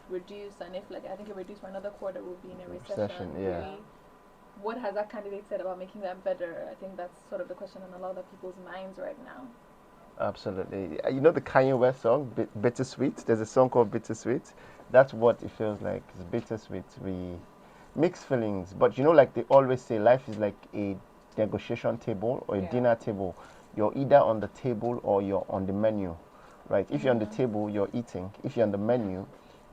reduce, and if like I think it reduced for another quarter, we'll be in a Recession, recession. yeah. What has that candidate said about making that better? I think that's sort of the question on a lot of people's minds right now. Absolutely. You know the Kanye West song, Bittersweet? There's a song called Bittersweet. That's what it feels like. It's bittersweet. We mixed feelings. But you know, like they always say, life is like a negotiation table or a dinner table. You're either on the table or you're on the menu, right? If you're on the table, you're eating. If you're on the menu,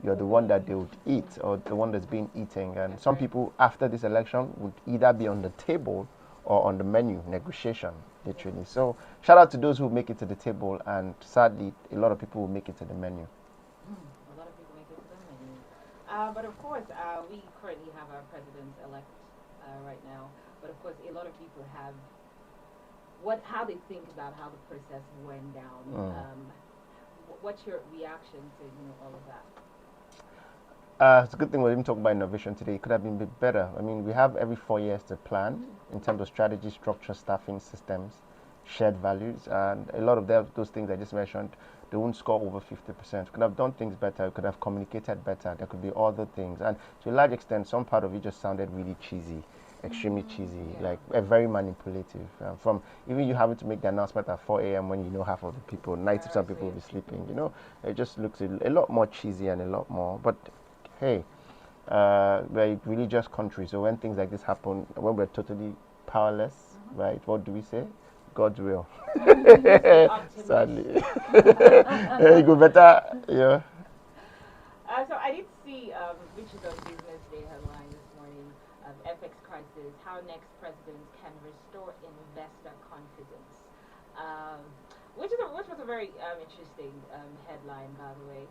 you're the one that they would eat or the one that's being eaten. And some people after this election would either be on the table or on the menu, negotiation, literally. So shout out to those who make it to the table, and sadly, a lot of people will make it to the menu. A lot of people make it to the menu. But of course, we currently have our president elect right now. But of course, a lot of people have how they think about how the process went down. What's your reaction to all of that? It's a good thing we didn't talk about innovation today. It could have been a bit better. I mean, we have every 4 years to plan in terms of strategy, structure, staffing, systems, shared values, and a lot of those things I just mentioned, they won't score over 50%. Could have done things better. Could have communicated better. There could be other things, and to a large extent, some part of it just sounded really cheesy, extremely cheesy, like very manipulative. From even you having to make the announcement at 4 a.m. when you know half of the people, 90% people will be sleeping. It just looks a lot more cheesy and a lot more, but hey, we're a religious country, so when things like this happen, when we're totally powerless, right? What do we say? God's will. Sadly, you go better, yeah. So I did see, which is on Business Day headline this morning, FX crisis, how next president can restore investor confidence, um, which was a very interesting headline, by the way.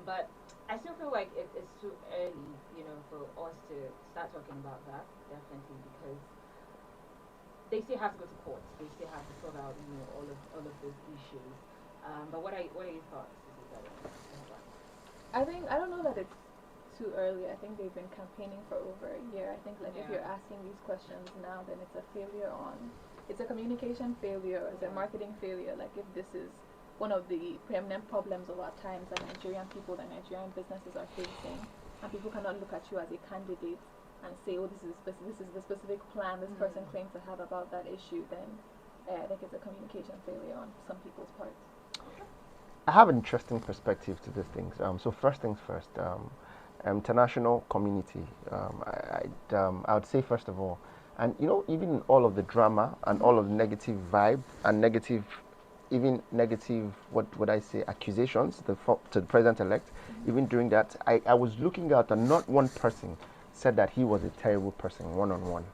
But I still feel like it's too early, for us to start talking about that, definitely, because they still have to go to court. They still have to sort out, all of those issues. But what are your thoughts? I don't know that it's too early. I think they've been campaigning for over a year. I think like if you're asking these questions now, then it's a failure on. It's a communication failure. It's a marketing failure. Like if this is one of the preeminent problems of our times that Nigerian people, that Nigerian businesses are facing, and people cannot look at you as a candidate and say, oh, this is the specific plan this person claims to have about that issue, then I think it's a communication failure on some people's parts. I have an interesting perspective to these things. So first things first, international community. I would say first of all, and even in all of the drama and all of the negative vibe and negative, even negative, what would I say, accusations to the president-elect, even during that, I was looking out and not one person said that he was a terrible person, one-on-one.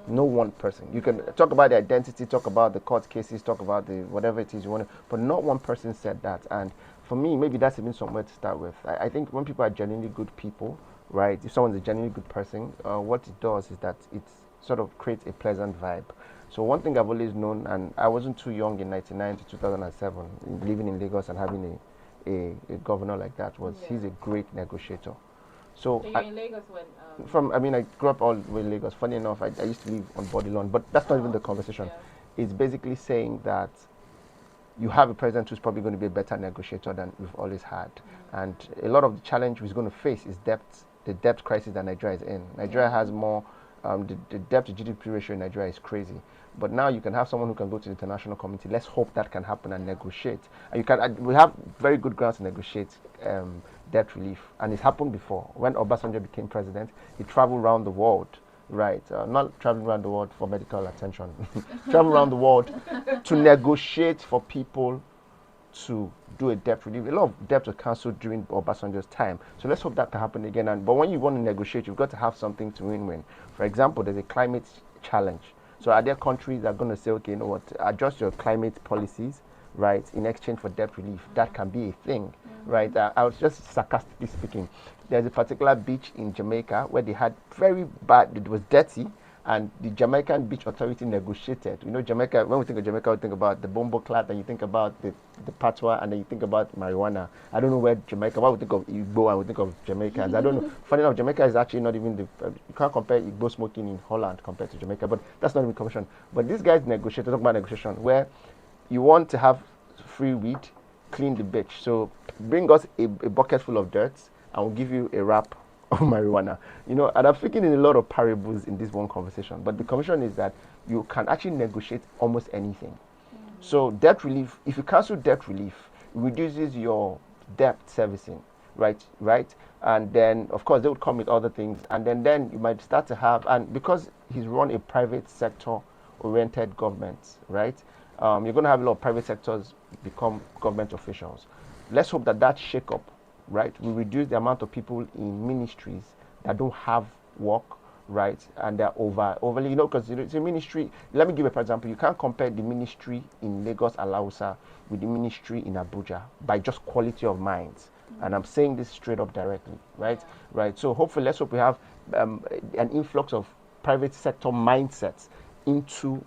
No one person. You can talk about the identity, talk about the court cases, talk about the whatever it is you want to, but not one person said that. And for me, maybe that's even somewhere to start with. I think when people are genuinely good people, right? If someone's a genuinely good person, what it does is that it sort of creates a pleasant vibe. So one thing I've always known, and I wasn't too young in '99 to 2007, living in Lagos and having a governor like that, was he's a great negotiator. So you're in Lagos when? I grew up all the way in Lagos. Funny enough, I used to live on Bodilon, but that's not even the conversation. Yeah. It's basically saying that you have a president who's probably going to be a better negotiator than we've always had. And a lot of the challenge we're going to face is the debt crisis that Nigeria is in. Nigeria has more, the debt to GDP ratio in Nigeria is crazy. But now you can have someone who can go to the international community. Let's hope that can happen and negotiate. And we have very good grounds to negotiate debt relief. And it's happened before. When Obasanjo became president, he traveled around the world, right? Not traveling around the world for medical attention. Travel around the world to negotiate for people to do a debt relief. A lot of debt was cancelled during Obasanjo's time. So let's hope that can happen again. But when you want to negotiate, you've got to have something to win-win. For example, there's a climate challenge. So are there countries that are going to say, okay, you know what, adjust your climate policies, right, in exchange for debt relief? That can be a thing, right? I was just sarcastically speaking. There's a particular beach in Jamaica where they had very bad, it was dirty, and the Jamaican Beach Authority negotiated. Jamaica, when we think of Jamaica, we think about the bombo clat, and you think about the patois, and then you think about marijuana. I don't know where Jamaica, why we think of Igbo and we think of Jamaica. I don't know. Funny enough, Jamaica is actually not even you can't compare Igbo smoking in Holland compared to Jamaica, but that's not even conversation. But these guys negotiated, talk about negotiation, where you want to have free weed, clean the beach. So bring us a bucket full of dirt, and we'll give you a wrap of marijuana. And I'm speaking in a lot of parables in this one conversation. But the commission is that you can actually negotiate almost anything. So debt relief, if you cancel debt relief, it reduces your debt servicing, right? And then, of course, they would come with other things. And then you might start to have, and because he's run a private sector oriented government, right? You're going to have a lot of private sectors become government officials. Let's hope that shake up, right, will reduce the amount of people in ministries that don't have work, right, and they're overly, because it's a ministry. Let me give a for example. You can't compare the ministry in Lagos and Lausa with the ministry in Abuja by just quality of minds. And I'm saying this straight up directly, right? Right. So hopefully, let's hope we have an influx of private sector mindsets into,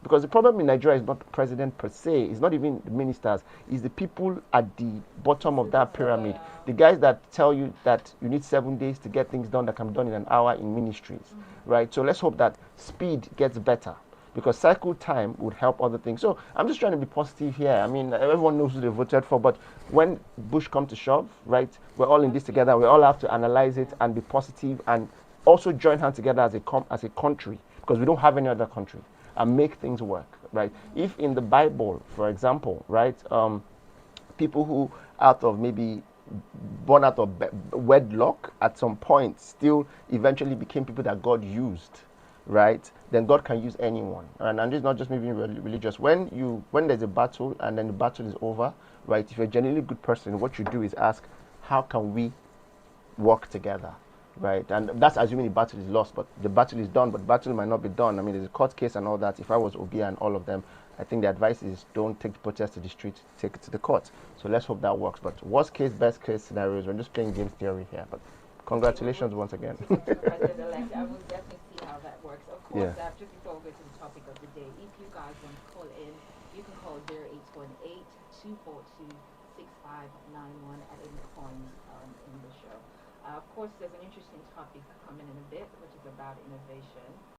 because the problem in Nigeria is not the president per se, it's not even the ministers, it's the people at the bottom of that pyramid. The guys that tell you that you need 7 days to get things done that can be done in an hour in ministries, right? So let's hope that speed gets better, because cycle time would help other things. So I'm just trying to be positive here. I mean, everyone knows who they voted for, but when Bush comes to shove, right, we're all in this together. We all have to analyze it and be positive, and also join hands together as a country, because we don't have any other country, and make things work, right? If in the Bible, for example, right, people who out of maybe born out of wedlock at some point still eventually became people that God used, right? Then God can use anyone, and this is not just maybe religious. When there's a battle and then the battle is over, right? If you're a genuinely good person, what you do is ask, how can we work together, right? And that's assuming the battle is lost, but the battle is done, but battle might not be done. I mean, there's a court case and all that. If I was Obi and all of them, I think the advice is don't take the protest to the street, take it to the court. So let's hope that works. But worst case, best case scenarios, we're just playing game theory here. But congratulations once again. President-elect, I will definitely see how that works. Of course, Yeah. just before we go to the topic of the day, if you guys want to call in, you can call 0818-242-6591 at any point in the show. Of course, there's an interesting topic coming in a bit, which is about innovation.